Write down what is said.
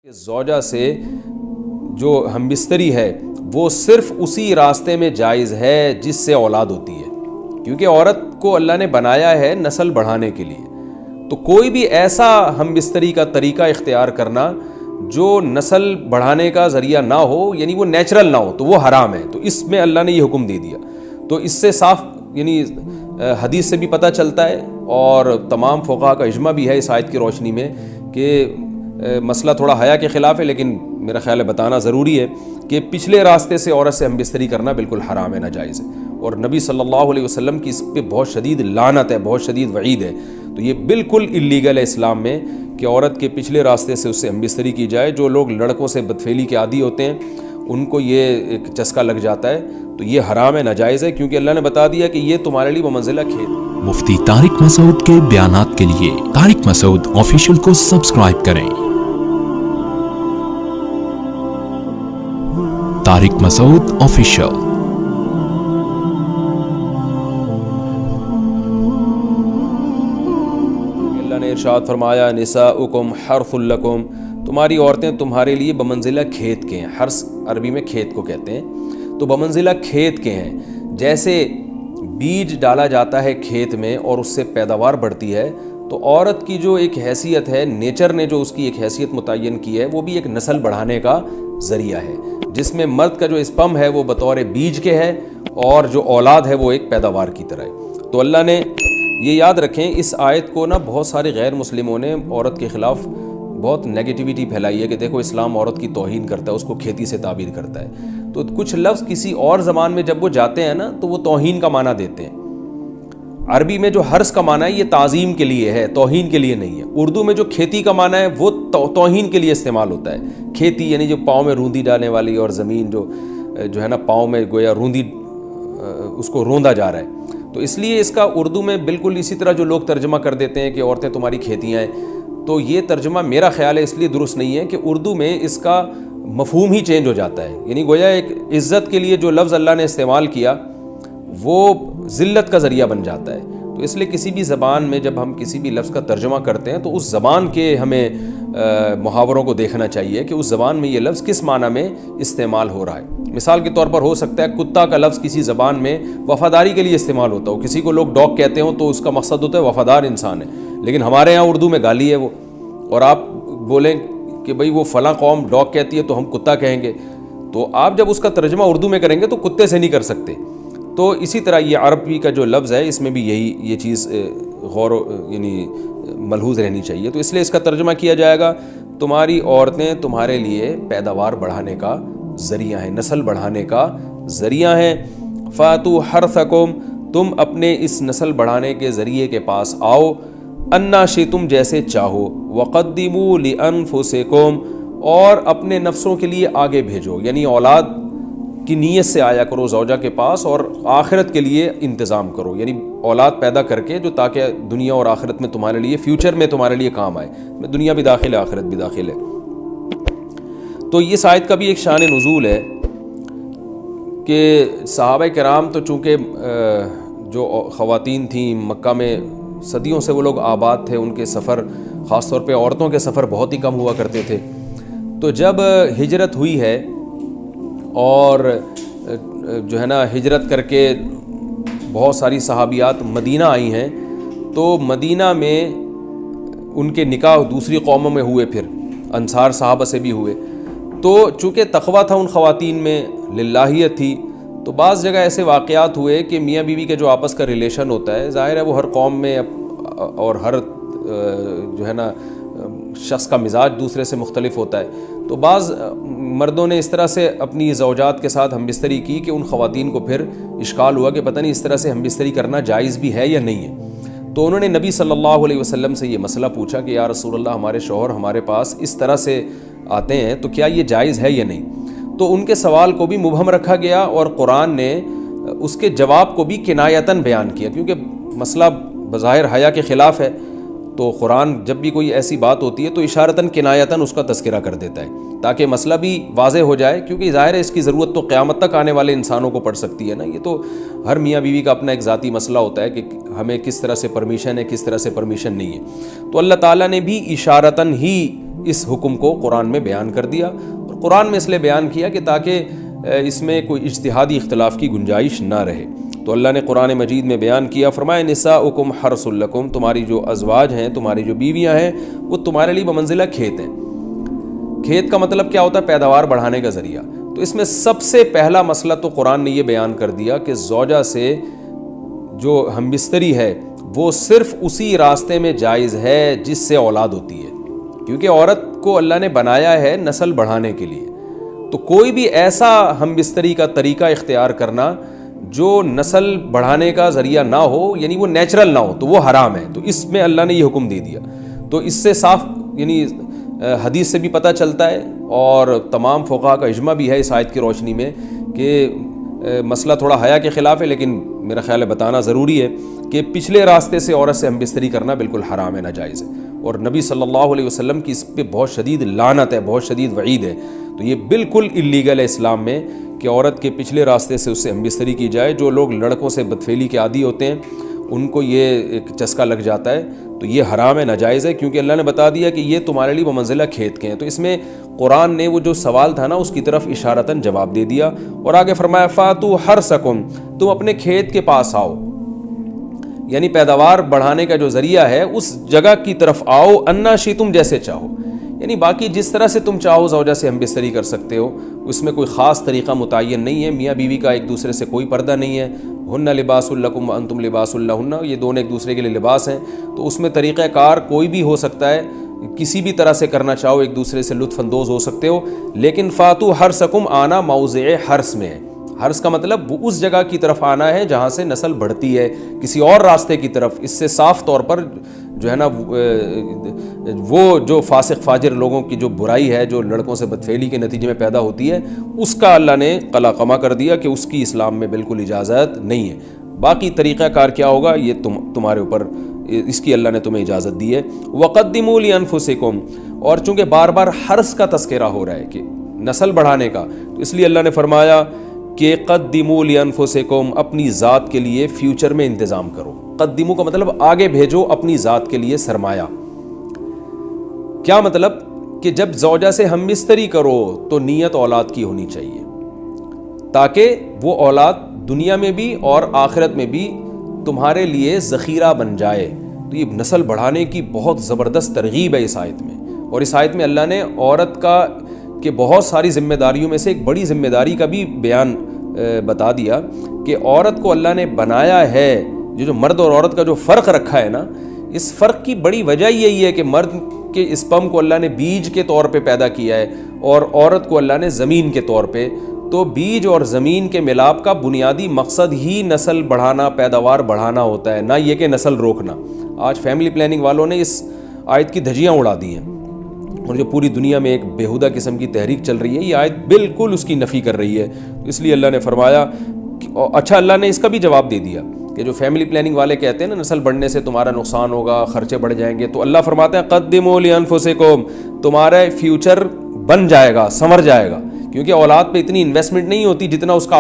کہ زوجہ سے جو ہم بستری ہے وہ صرف اسی راستے میں جائز ہے جس سے اولاد ہوتی ہے، کیونکہ عورت کو اللہ نے بنایا ہے نسل بڑھانے کے لیے۔ تو کوئی بھی ایسا ہم بستری کا طریقہ اختیار کرنا جو نسل بڑھانے کا ذریعہ نہ ہو، یعنی وہ نیچرل نہ ہو، تو وہ حرام ہے۔ تو اس میں اللہ نے یہ حکم دے دیا۔ تو اس سے صاف یعنی حدیث سے بھی پتہ چلتا ہے، اور تمام فقہا کا اجماع بھی ہے اس آیت کی روشنی میں کہ مسئلہ تھوڑا حیا کے خلاف ہے، لیکن میرا خیال ہے بتانا ضروری ہے کہ پچھلے راستے سے عورت سے ہم بستری کرنا بالکل حرام ہے، ناجائز ہے، اور نبی صلی اللہ علیہ وسلم کی اس پہ بہت شدید لعنت ہے، بہت شدید وعید ہے۔ تو یہ بالکل اللیگل ہے اسلام میں کہ عورت کے پچھلے راستے سے اس سے ہم بستری کی جائے۔ جو لوگ لڑکوں سے بدفعلی کے عادی ہوتے ہیں ان کو یہ ایک چسکا لگ جاتا ہے، تو یہ حرام ہے، ناجائز ہے، کیونکہ اللہ نے بتا دیا کہ یہ تمہارے لیے بمنزلہ کھیت۔ مفتی طارق مسعود کے بیانات کے لیے طارق مسعود آفیشیل کو سبسکرائب کریں۔ طارق مسعود آفیشیل۔ اللہ نے ارشاد فرمایا نساؤکم حرث لکم، تمہاری عورتیں تمہارے لیے بمنزلہ کھیت کے ہیں۔ حرث عربی میں کھیت کو کہتے ہیں، تو بمنزلہ کھیت کے ہیں۔ جیسے بیج ڈالا جاتا ہے کھیت میں اور اس سے پیداوار بڑھتی ہے، تو عورت کی جو ایک حیثیت ہے، نیچر نے جو اس کی ایک حیثیت متعین کی ہے، وہ بھی ایک نسل بڑھانے کا ذریعہ ہے، جس میں مرد کا جو اسپم ہے وہ بطور بیج کے ہے، اور جو اولاد ہے وہ ایک پیداوار کی طرح ہے۔ تو اللہ نے یہ یاد رکھیں، اس آیت کو بہت سارے غیر مسلموں نے عورت کے خلاف بہت نیگیٹیوٹی پھیلائی ہے کہ دیکھو اسلام عورت کی توہین کرتا ہے، اس کو کھیتی سے تعبیر کرتا ہے۔ تو کچھ لفظ کسی اور زبان میں جب وہ جاتے ہیں تو وہ توہین کا معنی دیتے ہیں۔ عربی میں جو حرث کا معنی ہے یہ تعظیم کے لیے ہے، توہین کے لیے نہیں ہے۔ اردو میں جو کھیتی کا معنی ہے وہ توہین کے لیے استعمال ہوتا ہے۔ کھیتی یعنی جو پاؤں میں روندی ڈالنے والی، اور زمین جو ہے پاؤں میں گویا روندی، اس کو روندا جا رہا ہے۔ تو اس لیے اس کا اردو میں بالکل اسی طرح جو لوگ ترجمہ کر دیتے ہیں کہ عورتیں تمہاری کھیتیاں ہیں، تو یہ ترجمہ میرا خیال ہے اس لیے درست نہیں ہے کہ اردو میں اس کا مفہوم ہی چینج ہو جاتا ہے۔ یعنی گویا ایک عزت کے لیے جو لفظ اللہ نے استعمال کیا وہ ذلت کا ذریعہ بن جاتا ہے۔ تو اس لیے کسی بھی زبان میں جب ہم کسی بھی لفظ کا ترجمہ کرتے ہیں تو اس زبان کے ہمیں محاوروں کو دیکھنا چاہیے کہ اس زبان میں یہ لفظ کس معنی میں استعمال ہو رہا ہے۔ مثال کے طور پر ہو سکتا ہے کتا کا لفظ کسی زبان میں وفاداری کے لیے استعمال ہوتا ہو، کسی کو لوگ ڈاگ کہتے ہوں تو اس کا مقصد ہوتا ہے وفادار انسان ہے، لیکن ہمارے یہاں اردو میں گالی ہے وہ، اور آپ بولیں کہ بھئی وہ فلاں قوم ڈاگ کہتی ہے تو ہم کتا کہیں گے، تو آپ جب اس کا ترجمہ اردو میں کریں گے تو کتے سے نہیں کر سکتے۔ تو اسی طرح یہ عربی کا جو لفظ ہے اس میں بھی یہ چیز غور یعنی ملحوظ رہنی چاہیے۔ تو اس لیے اس کا ترجمہ کیا جائے گا تمہاری عورتیں تمہارے لیے پیداوار بڑھانے کا ذریعہ ہیں، نسل بڑھانے کا ذریعہ ہیں۔ فاتوا حرثکم، تم اپنے اس نسل بڑھانے کے ذریعے کے پاس آؤ، انا شئتم، جیسے چاہو، وقدموا لانفسکم، اور اپنے نفسوں کے لیے آگے بھیجو، یعنی اولاد کی نیت سے آیا کرو زوجہ کے پاس، اور آخرت کے لیے انتظام کرو، یعنی اولاد پیدا کر کے جو تاکہ دنیا اور آخرت میں تمہارے لیے، فیوچر میں تمہارے لیے کام آئے، دنیا بھی داخل ہے آخرت بھی داخل ہے۔ تو اس آیت کا بھی ایک شان نزول ہے کہ صحابہ کرام تو چونکہ جو خواتین تھیں مکہ میں صدیوں سے وہ لوگ آباد تھے، ان کے سفر خاص طور پہ عورتوں کے سفر بہت ہی کم ہوا کرتے تھے۔ تو جب ہجرت ہوئی ہے اور جو ہے ہجرت کر کے بہت ساری صحابیات مدینہ آئی ہیں، تو مدینہ میں ان کے نکاح دوسری قوموں میں ہوئے، پھر انصار صحابہ سے بھی ہوئے۔ تو چونکہ تقویٰ تھا ان خواتین میں، للہیت تھی، تو بعض جگہ ایسے واقعات ہوئے کہ میاں بیوی کے جو آپس کا ریلیشن ہوتا ہے، ظاہر ہے وہ ہر قوم میں اور ہر جو ہے شخص کا مزاج دوسرے سے مختلف ہوتا ہے، تو بعض مردوں نے اس طرح سے اپنی زوجات کے ساتھ ہم بستری کی کہ ان خواتین کو پھر اشکال ہوا کہ پتہ نہیں اس طرح سے ہم بستری کرنا جائز بھی ہے یا نہیں ہے۔ تو انہوں نے نبی صلی اللہ علیہ وسلم سے یہ مسئلہ پوچھا کہ یا رسول اللہ، ہمارے شوہر ہمارے پاس اس طرح سے آتے ہیں تو کیا یہ جائز ہے یا نہیں؟ تو ان کے سوال کو بھی مبہم رکھا گیا، اور قرآن نے اس کے جواب کو بھی کنایتاً بیان کیا، کیونکہ مسئلہ بظاہر حیا کے خلاف ہے، تو قرآن جب بھی کوئی ایسی بات ہوتی ہے تو اشارتاً کنایتاً اس کا تذکرہ کر دیتا ہے تاکہ مسئلہ بھی واضح ہو جائے، کیونکہ ظاہر ہے اس کی ضرورت تو قیامت تک آنے والے انسانوں کو پڑ سکتی ہے نا۔ یہ تو ہر میاں بیوی کا اپنا ایک ذاتی مسئلہ ہوتا ہے کہ ہمیں کس طرح سے پرمیشن ہے، کس طرح سے پرمیشن نہیں ہے۔ تو اللہ تعالیٰ نے بھی اشارتاً ہی اس حکم کو قرآن میں بیان کر دیا، اور قرآن میں اس لیے بیان کیا کہ تاکہ اس میں کوئی اجتہادی اختلاف کی گنجائش نہ رہے۔ تو اللہ نے قرآن مجید میں بیان کیا، فرمایا نساؤکم حرث لکم، تمہاری جو ازواج ہیں، تمہاری جو بیویاں ہیں، وہ تمہارے لیے بمنزلہ کھیت ہیں۔ کھیت کا مطلب کیا ہوتا ہے؟ پیداوار بڑھانے کا ذریعہ۔ تو اس میں سب سے پہلا مسئلہ تو قرآن نے یہ بیان کر دیا کہ زوجہ سے جو ہم بستری ہے وہ صرف اسی راستے میں جائز ہے جس سے اولاد ہوتی ہے، کیونکہ عورت کو اللہ نے بنایا ہے نسل بڑھانے کے لیے۔ تو کوئی بھی ایسا ہم بستری کا طریقہ اختیار کرنا جو نسل بڑھانے کا ذریعہ نہ ہو، یعنی وہ نیچرل نہ ہو، تو وہ حرام ہے۔ تو اس میں اللہ نے یہ حکم دے دیا۔ تو اس سے صاف یعنی حدیث سے بھی پتہ چلتا ہے، اور تمام فقہاء کا اجماع بھی ہے اس آیت کی روشنی میں کہ مسئلہ تھوڑا حیا کے خلاف ہے، لیکن میرا خیال ہے بتانا ضروری ہے کہ پچھلے راستے سے عورت سے ہم بستری کرنا بالکل حرام ہے، ناجائز ہے، اور نبی صلی اللہ علیہ وسلم کی اس پہ بہت شدید لعنت ہے، بہت شدید وعید ہے۔ تو یہ بالکل اللیگل ہے اسلام میں کہ عورت کے پچھلے راستے سے اس سے ہم بستری کی جائے۔ جو لوگ لڑکوں سے بدفعلی کے عادی ہوتے ہیں ان کو یہ ایک چسکا لگ جاتا ہے، تو یہ حرام ہے، ناجائز ہے، کیونکہ اللہ نے بتا دیا کہ یہ تمہارے لیے بمنزلہ کھیت کے ہیں۔ تو اس میں قرآن نے وہ جو سوال تھا نا اس کی طرف اشارتاً جواب دے دیا، اور آگے فرمایا فاتو حرثکم، تم اپنے کھیت کے پاس آؤ، یعنی پیداوار بڑھانے کا جو ذریعہ ہے اس جگہ کی طرف آؤ، انا شئتم، جیسے چاہو، یعنی باقی جس طرح سے تم چاہو زوجہ سے ہم بستری کر سکتے ہو، اس میں کوئی خاص طریقہ متعین نہیں ہے۔ میاں بیوی کا ایک دوسرے سے کوئی پردہ نہیں ہے، ہن لباس لکم وانتم لباس لہن، یہ دونوں ایک دوسرے کے لیے لباس ہیں۔ تو اس میں طریقہ کار کوئی بھی ہو سکتا ہے، کسی بھی طرح سے کرنا چاہو ایک دوسرے سے لطف اندوز ہو سکتے ہو، لیکن فاتو حرثکم آنا موضع حرث میں ہے۔ حرث کا مطلب وہ اس جگہ کی طرف آنا ہے جہاں سے نسل بڑھتی ہے، کسی اور راستے کی طرف۔ اس سے صاف طور پر جو ہے نا وہ جو فاسق فاجر لوگوں کی جو برائی ہے، جو لڑکوں سے بدفعلی کے نتیجے میں پیدا ہوتی ہے، اس کا اللہ نے قلع قمع کر دیا کہ اس کی اسلام میں بالکل اجازت نہیں ہے۔ باقی طریقہ کار کیا ہوگا یہ تمہارے اوپر، اس کی اللہ نے تمہیں اجازت دی ہے۔ وَقَدِّمُوا لِأَنفُسِكُمْ، اور چونکہ بار بار حرث کا تذکرہ ہو رہا ہے کہ نسل بڑھانے کا، تو اس لیے اللہ نے فرمایا کہ قدموا لانفسکم، اپنی ذات کے لیے فیوچر میں انتظام کرو۔ قدموا کا مطلب آگے بھیجو اپنی ذات کے لیے سرمایہ۔ کیا مطلب؟ کہ جب زوجہ سے ہم بستری کرو تو نیت اولاد کی ہونی چاہیے، تاکہ وہ اولاد دنیا میں بھی اور آخرت میں بھی تمہارے لیے ذخیرہ بن جائے۔ تو یہ نسل بڑھانے کی بہت زبردست ترغیب ہے اس آیت میں، اور اس آیت میں اللہ نے عورت کا کہ بہت ساری ذمہ داریوں میں سے ایک بڑی ذمہ داری کا بھی بیان بتا دیا کہ عورت کو اللہ نے بنایا ہے، جو مرد اور عورت کا جو فرق رکھا ہے نا، اس فرق کی بڑی وجہ یہی ہے کہ مرد کے اسپم کو اللہ نے بیج کے طور پہ پیدا کیا ہے، اور عورت کو اللہ نے زمین کے طور پہ۔ تو بیج اور زمین کے ملاپ کا بنیادی مقصد ہی نسل بڑھانا، پیداوار بڑھانا ہوتا ہے، نہ یہ کہ نسل روکنا۔ آج فیملی پلاننگ والوں نے اس آیت کی دھجیاں اڑا دی ہیں، اور جو پوری دنیا میں ایک بیہودہ قسم کی تحریک چل رہی ہے، یہ آیت بالکل اس کی نفی کر رہی ہے۔ اس لیے اللہ نے فرمایا اچھا، اللہ نے اس کا بھی جواب دے دیا کہ جو فیملی پلاننگ والے کہتے ہیں نا نسل بڑھنے سے تمہارا نقصان ہوگا، خرچے بڑھ جائیں گے، تو اللہ فرماتا ہے قدموا لانفسکم، تمہارا فیوچر بن جائے گا، سنور جائے گا، کیونکہ اولاد پہ اتنی انویسٹمنٹ نہیں ہوتی جتنا اس کا